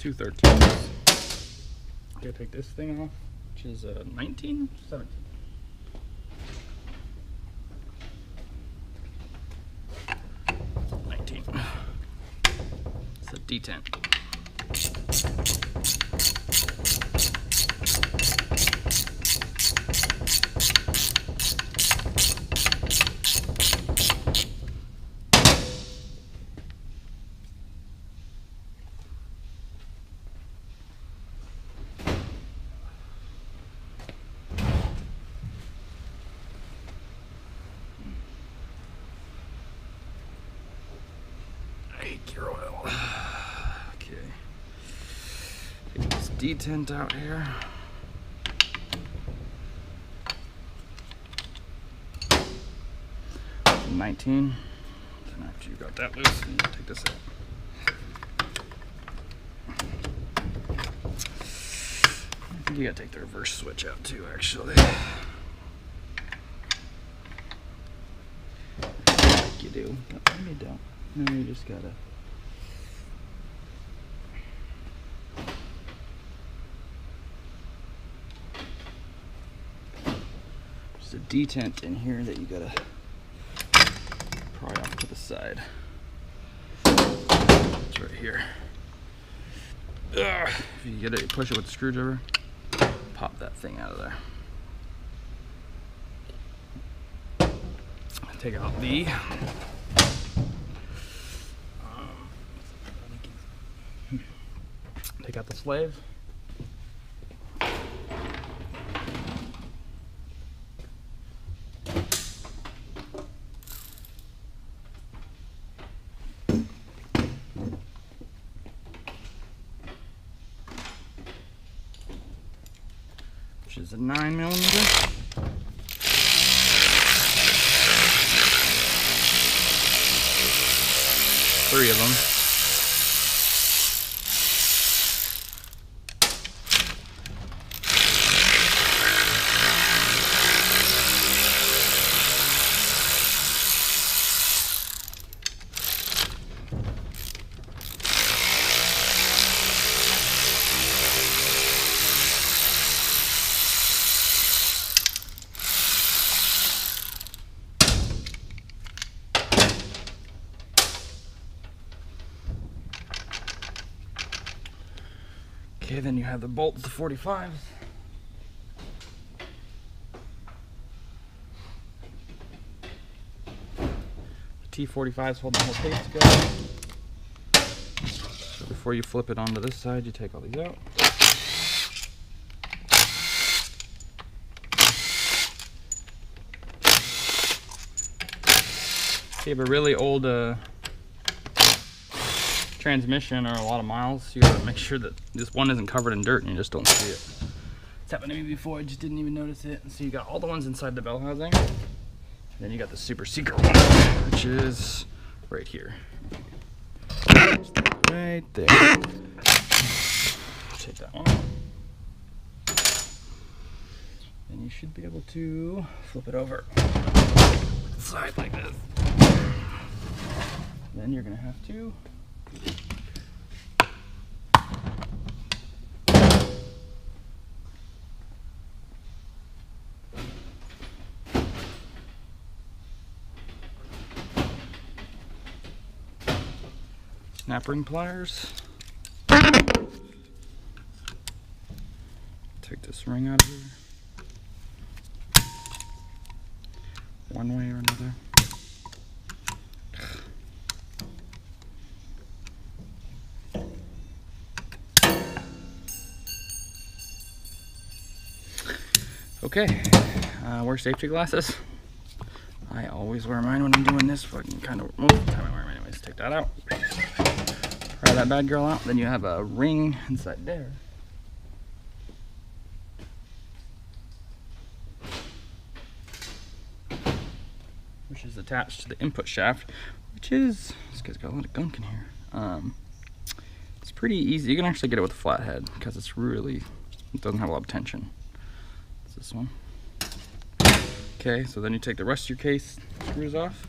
213s. Gotta take this thing off, which is 19, 17. It's a D10. Gear oil. Okay. Get this detent out here. $19. Then after you got that loose, you take this out. I think you gotta take the reverse switch out too, actually. You do. Maybe you don't. No, you just gotta. There's a detent in here that you gotta pry off to the side. It's right here. If you get it, you push it with the screwdriver, pop that thing out of there. Take out the take out the slave. Which is a 9mm. Three of them. Okay, then you have the bolts, the 45s. The T45s hold the whole case together. So before you flip it onto this side, you take all these out. If you have a really old transmission or a lot of miles, you gotta make sure that this one isn't covered in dirt and you just don't see it. It's happened to me before, I just didn't even notice it. And so you got all the ones inside the bell housing, and then you got the super secret one, which is right here. Right there. Take that one off. And you should be able to flip it over. Slide like this. Then you're gonna have to snap ring pliers. Take this ring out of here. One way or another. Okay, wear safety glasses. I always wear mine when I'm doing this, but I can kind of, most of the time I wear them anyways. Take that out. Pry that bad girl out. Then you have a ring inside there. Which is attached to the input shaft, which is, this guy's got a lot of gunk in here. It's pretty easy. You can actually get it with a flat head because it's really, it doesn't have a lot of tension. This one. Okay, so then you take the rest of your case screws off.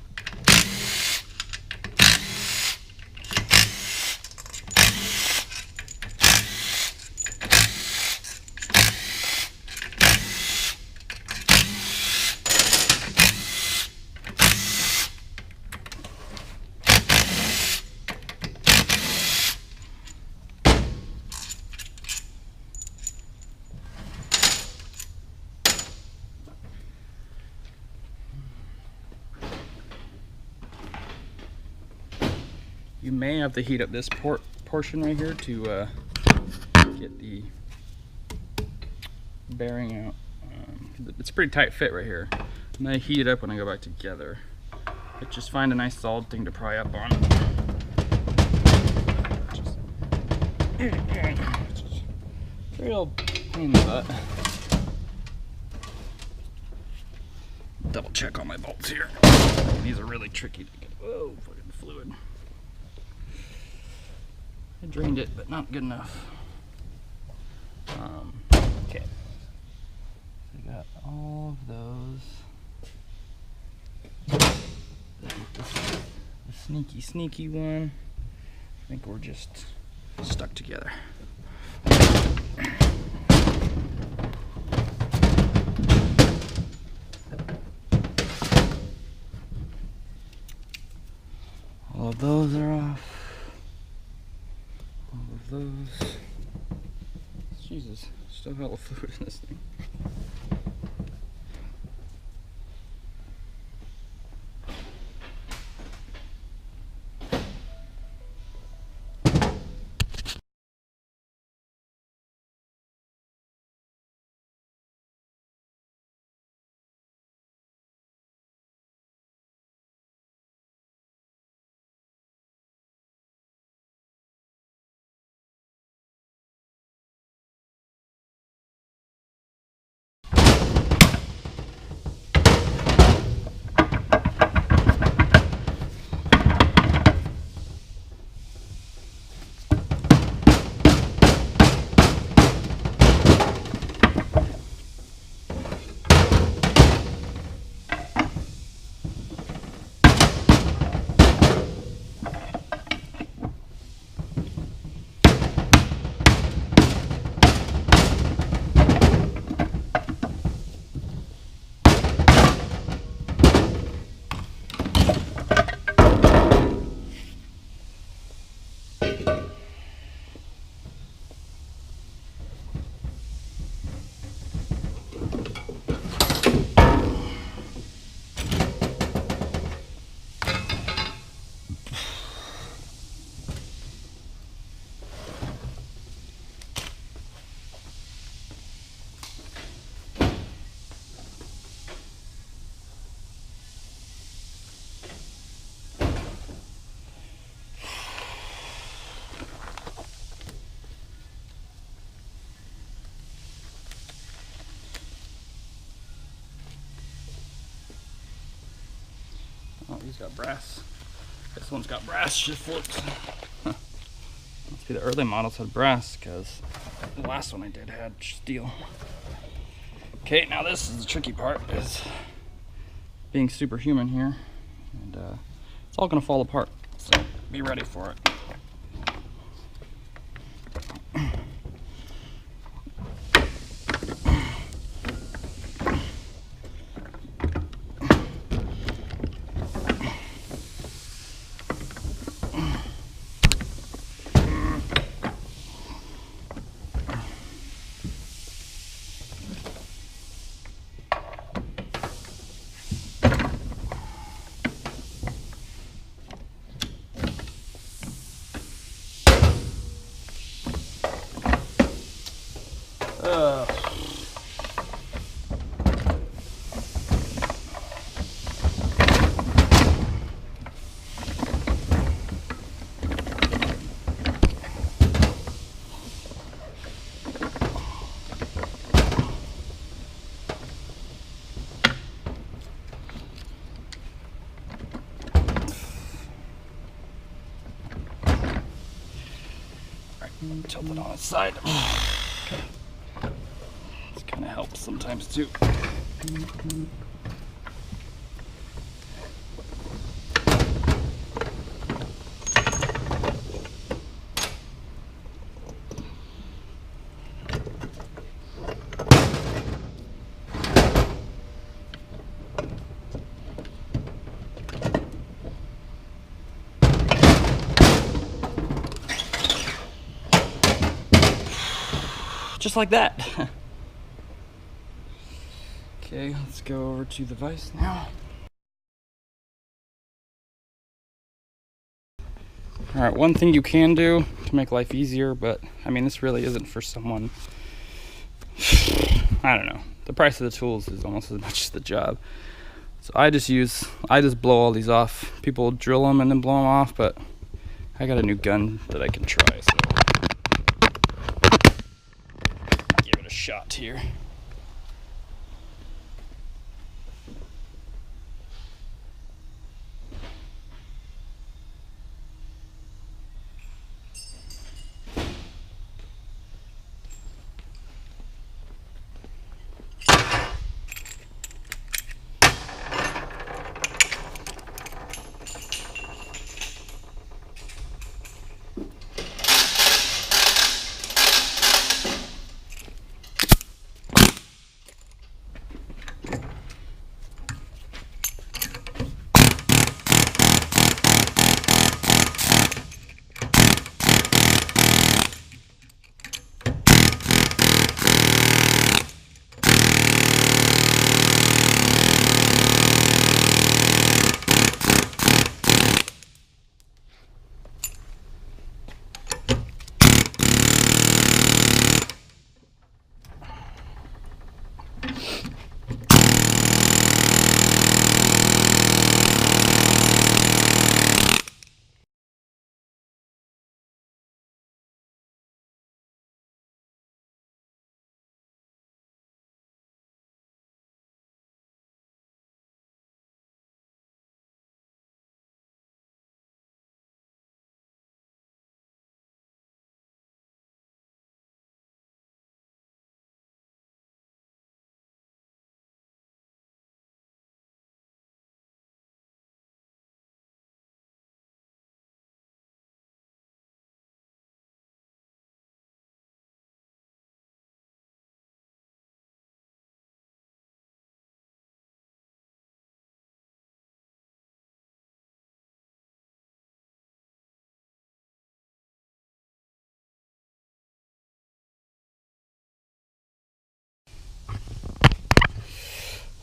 You may have to heat up this portion right here to get the bearing out. It's a pretty tight fit right here. I'm gonna heat it up when I go back together. But just find a nice solid thing to pry up on. Real pain in the butt. Double check all my bolts here. These are really tricky to get. Whoa, fucking fluid. I drained it, but not good enough. Okay. So I got all of those. The sneaky one. I think we're just stuck together. All of those are off. All of those. Jesus, still hella fluid in this thing. Oh, he's got brass. This one's got brass shift forks. Must be the early models had brass, because the last one I did had steel. Okay, now this is the tricky part, is being superhuman here, and it's all gonna fall apart, so be ready for it. Tilt it on its side. This kind of helps sometimes too. Just like that. Okay, let's go over to the vise now. Alright, one thing you can do to make life easier, but I mean this really isn't for someone, I don't know. The price of the tools is almost as much as the job. So I just blow all these off. People drill them and then blow them off, but I got a new gun that I can try, so give it a shot here.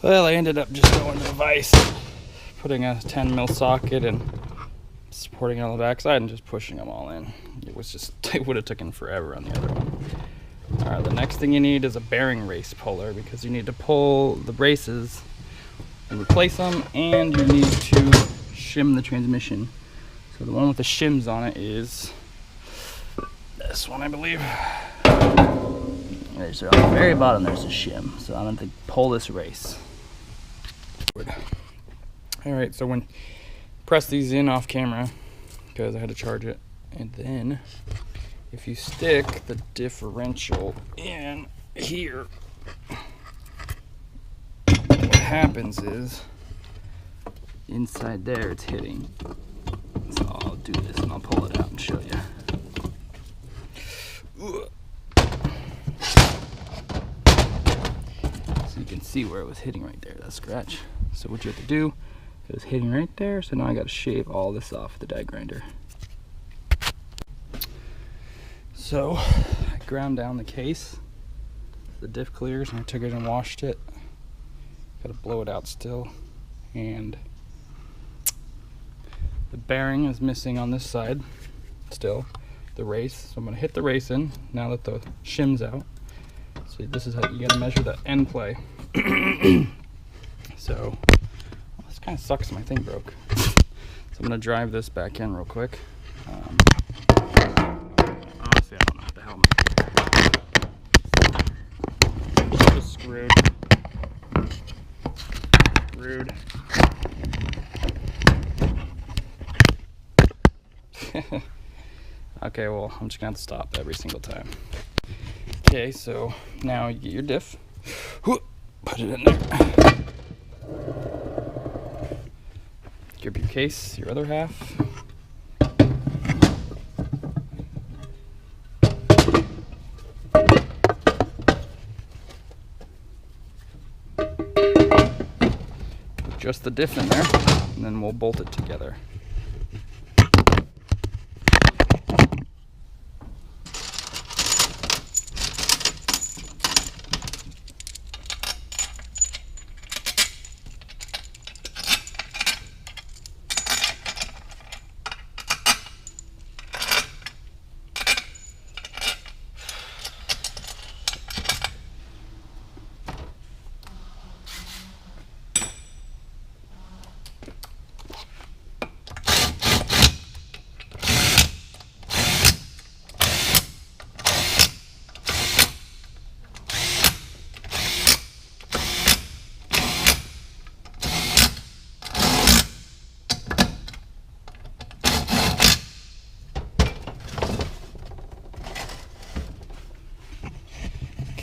Well, I ended up just going to the vise, putting a 10mm socket and supporting it on the backside and just pushing them all in. It would have taken forever on the other one. Alright, the next thing you need is a bearing race puller, because you need to pull the braces and replace them, and you need to shim the transmission. So the one with the shims on it is this one, I believe. Okay, so on the very bottom there's a shim, so I'm going to pull this race. Alright, so when press these in off camera, because I had to charge it, and then if you stick the differential in here, what happens is inside there it's hitting. So I'll do this and I'll pull it out and show you. So you can see where it was hitting right there, that scratch. So what you have to do, it was hitting right there, so now I got to shave all this off with the die grinder. So I ground down the case, the diff clears, and I took it and washed it. Got to blow it out still, and the bearing is missing on this side still, the race. So I'm going to hit the race in now that the shim's out. So this is how you got to measure the end play. So this kind of sucks, my thing broke. So I'm going to drive this back in real quick. Honestly, I don't know what the hell. Just screwed. Okay, well, I'm just gonna have to stop every single time. Okay, so now you get your diff, put it in there, grip your case, your other half, put just the diff in there, and then we'll bolt it together.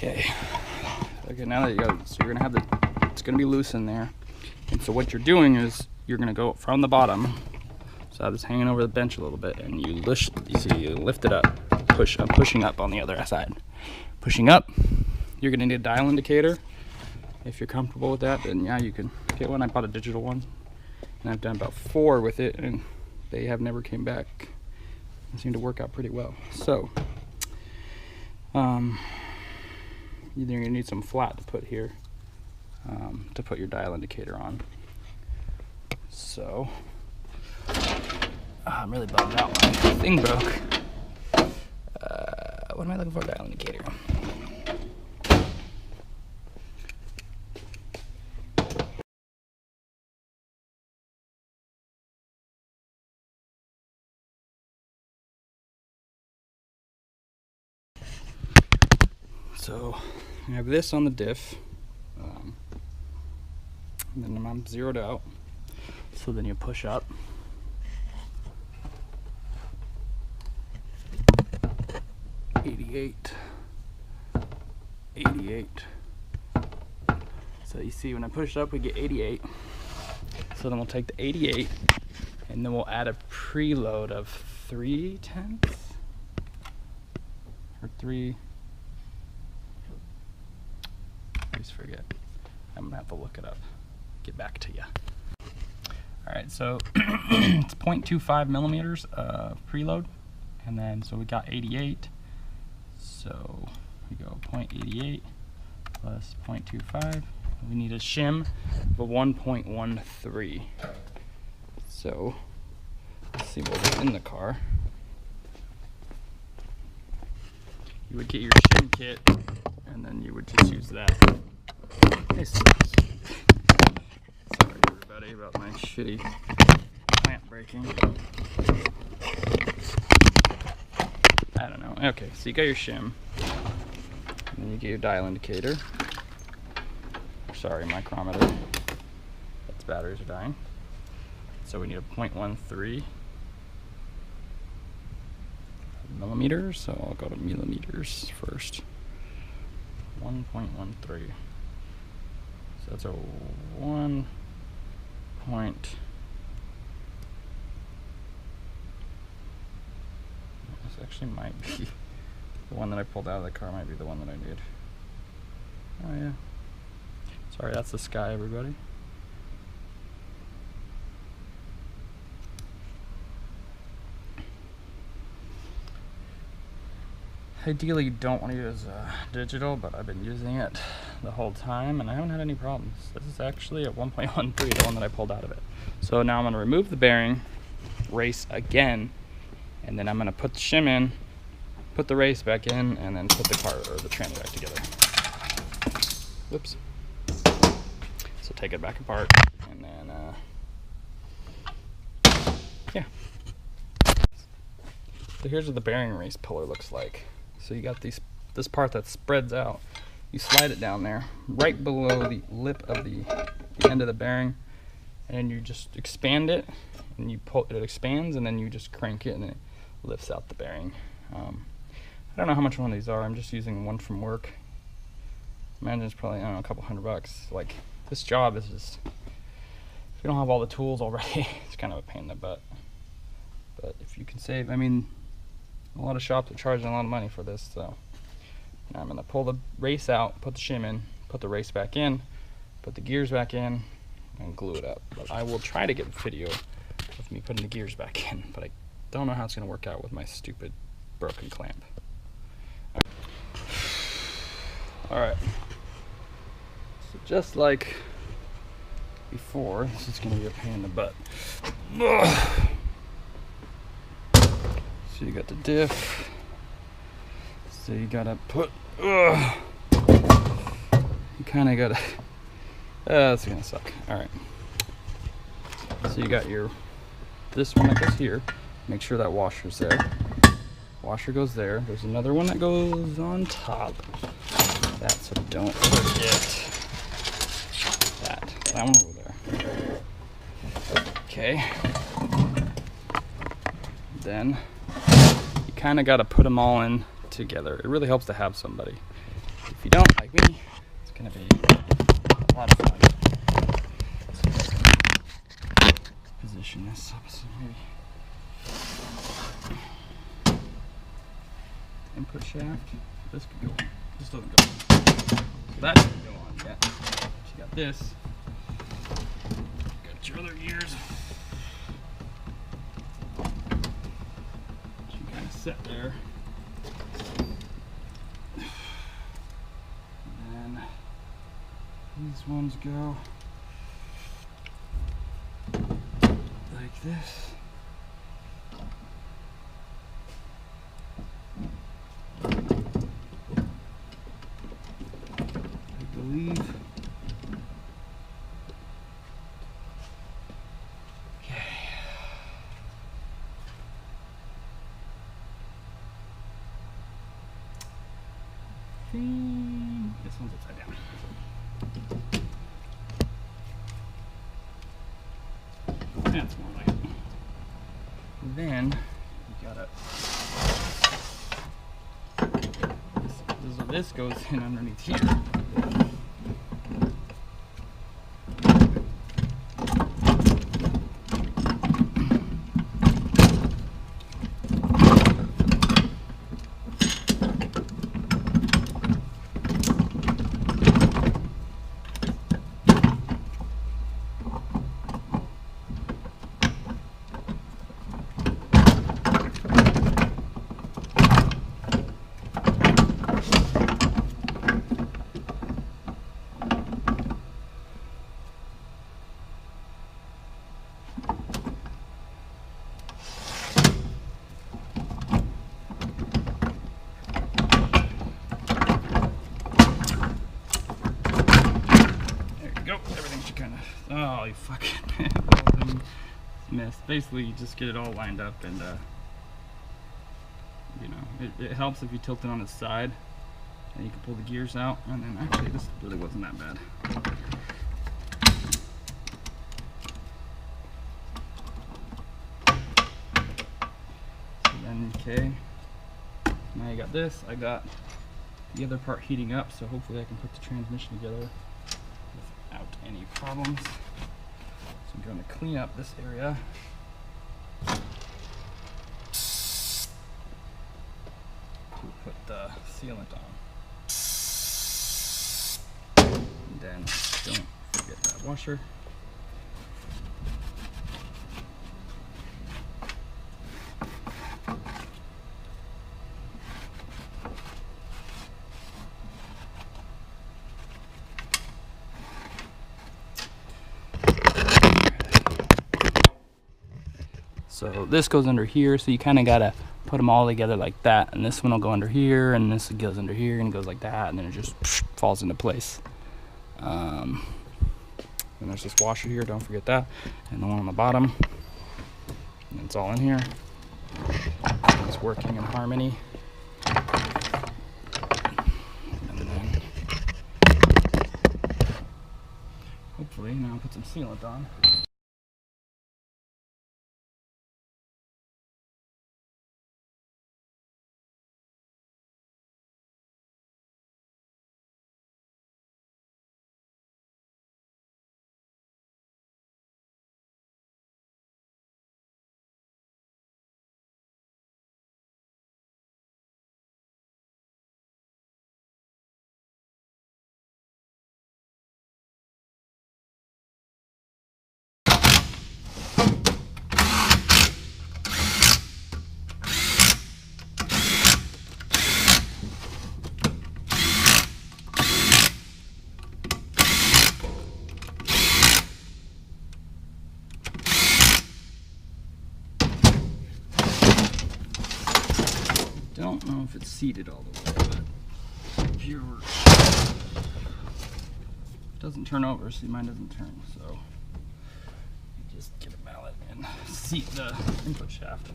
Okay. Okay, now that you got, so you're gonna have it's gonna be loose in there. And so what you're doing is you're gonna go from the bottom. So I was hanging over the bench a little bit, and you lift it up. I'm pushing up on the other side. Pushing up. You're gonna need a dial indicator. If you're comfortable with that, then yeah, you can get one. I bought a digital one, and I've done about 4 with it, and they have never came back. They seem to work out pretty well. So, you're gonna need some flat to put here, to put your dial indicator on. So, I'm really bummed out. My thing broke. What am I looking for? Dial indicator. So I have this on the diff, and then I'm zeroed out. So then you push up. $88. So you see when I push up we get 88. So then we'll take the 88 and then we'll add a preload of 3/10 or 3. I always forget. I'm gonna have to look it up. Get back to you. All right, so it's 0.25 millimeters preload, and then so we got 88. So we go 0.88 plus 0.25. We need a shim of a 1.13. So let's see what's in the car. You would get your shim kit, and then you would just use that. Hey, sorry everybody about my shitty plant breaking. I don't know. Okay, so you got your shim, and then you get your dial indicator. Sorry, micrometer. Its batteries are dying. So we need a 0.13 millimeters. So I'll go to millimeters first. 1.13. So that's a 1 point. This actually might be the one that I pulled out of the car. Might be the one that I need. Oh yeah. Sorry, that's the sky, everybody. Ideally, you don't want to use digital, but I've been using it the whole time, and I haven't had any problems. This is actually a 1.13, the one that I pulled out of it. So now I'm going to remove the bearing, race again, and then I'm going to put the shim in, put the race back in, and then put the car or the tranny back together. Whoops. So take it back apart, and then yeah. So here's what the bearing race pillar looks like. So you got this part that spreads out. You slide it down there, right below the lip of the end of the bearing, and then you just expand it, and you pull it expands, and then you just crank it, and it lifts out the bearing. I don't know how much one of these are. I'm just using one from work. Imagine it's probably, I don't know, a couple $100. Like, this job is just, if you don't have all the tools already, it's kind of a pain in the butt. But if you can save, I mean, a lot of shops are charging a lot of money for this. So now I'm going to pull the race out, put the shim in, put the race back in, put the gears back in, and glue it up. But I will try to get a video of me putting the gears back in, but I don't know how it's going to work out with my stupid broken clamp. Alright, so just like before, this is going to be a pain in the butt. So you got the diff, so you gotta put, you kinda gotta, that's gonna suck. Alright, so you got this one that goes here, make sure that washer's there, washer goes there, there's another one that goes on top, so don't forget that one over there. Okay, then you kind of got to put them all in together. It really helps to have somebody. If you don't, like me, it's gonna be a lot of fun. Position this opposite, maybe. Input shaft. This could go on. This doesn't go on. So that doesn't go on yet. But you got this. Got your other gears. You kind of set there. And then these ones go like this. Believe. Okay. This one's upside down. That's more like it. Then you gotta. This goes in underneath here. Oh, you fucking missed. Basically, you just get it all lined up, and you know, it helps if you tilt it on its side, and you can pull the gears out. And then actually, this really wasn't that bad. So then, okay, now you got this. I got the other part heating up, so hopefully I can put the transmission together without any problems. So I'm going to clean up this area. To put the sealant on. And then don't forget that washer. So this goes under here, so you kind of gotta put them all together like that, and this one will go under here, and this goes under here, and goes like that, and then it just falls into place. And there's this washer here, don't forget that, and the one on the bottom, and it's all in here. It's working in harmony. And then hopefully now I'll put some sealant on. Don't know if it's seated all the way, but if you're, it doesn't turn over, see, mine doesn't turn, so you just get a mallet and seat the input shaft.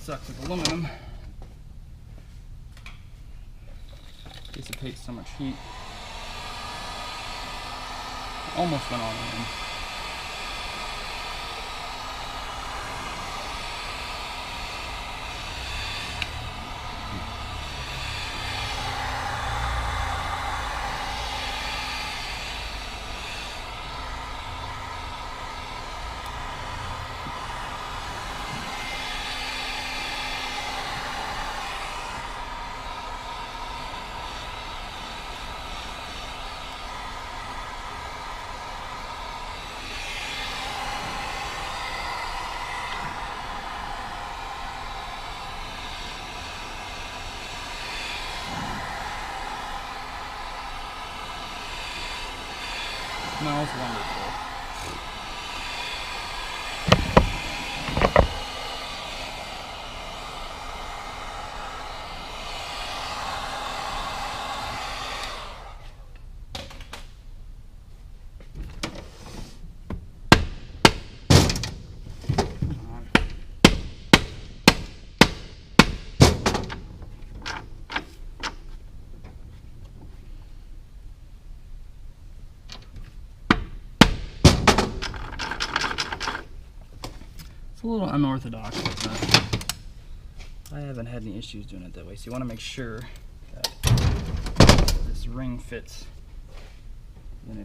sucks with aluminum. Dissipates so much heat. Almost went all in. Smells wonderful. It's a little unorthodox, but I haven't had any issues doing it that way. So you want to make sure that this ring fits in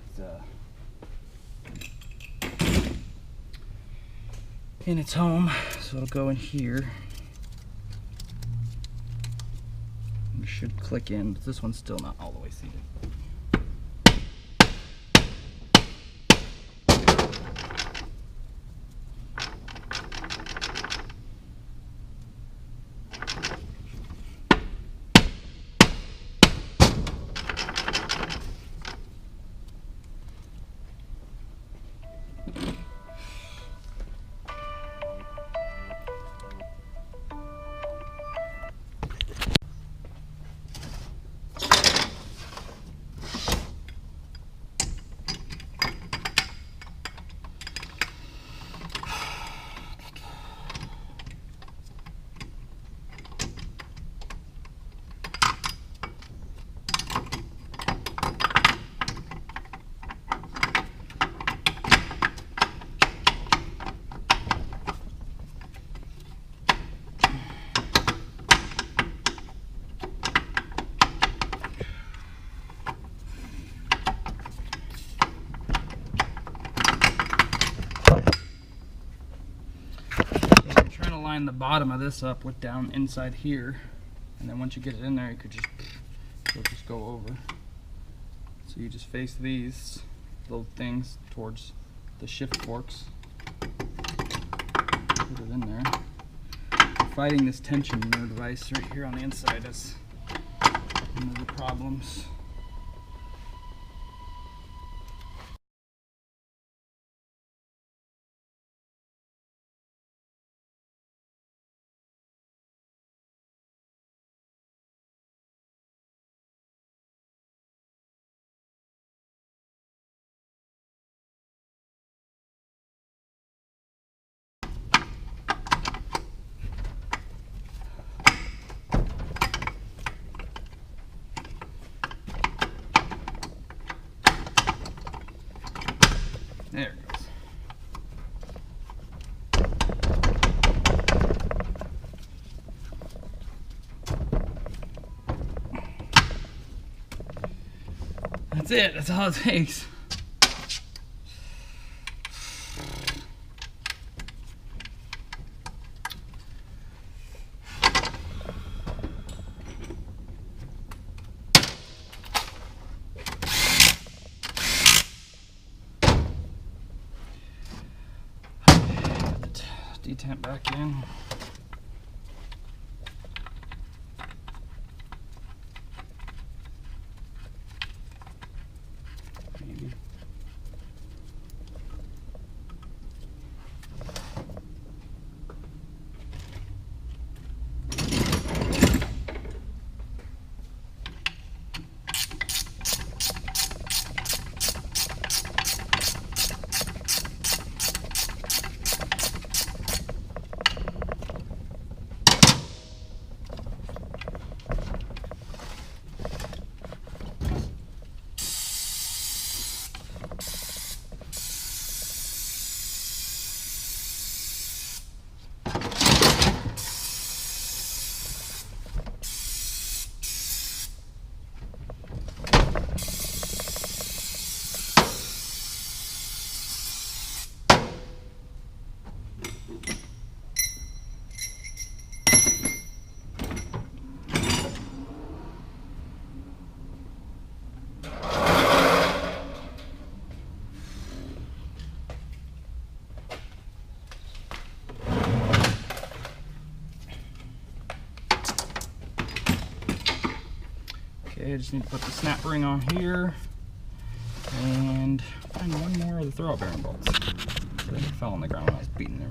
its home. So it'll go in here. It should click in, but this one's still not all the way seated. Line the bottom of this up with down inside here, and then once you get it in there, you could it'll just go over. So you just face these little things towards the shift forks, put it in there. Fighting this tension in your device right here on the inside is one of the problems. There it goes. That's it. That's all it takes. Detent back in. Maybe. Okay, I just need to put the snap ring on here and find one more of the throwout bearing bolts. I think it fell on the ground when I was beating them.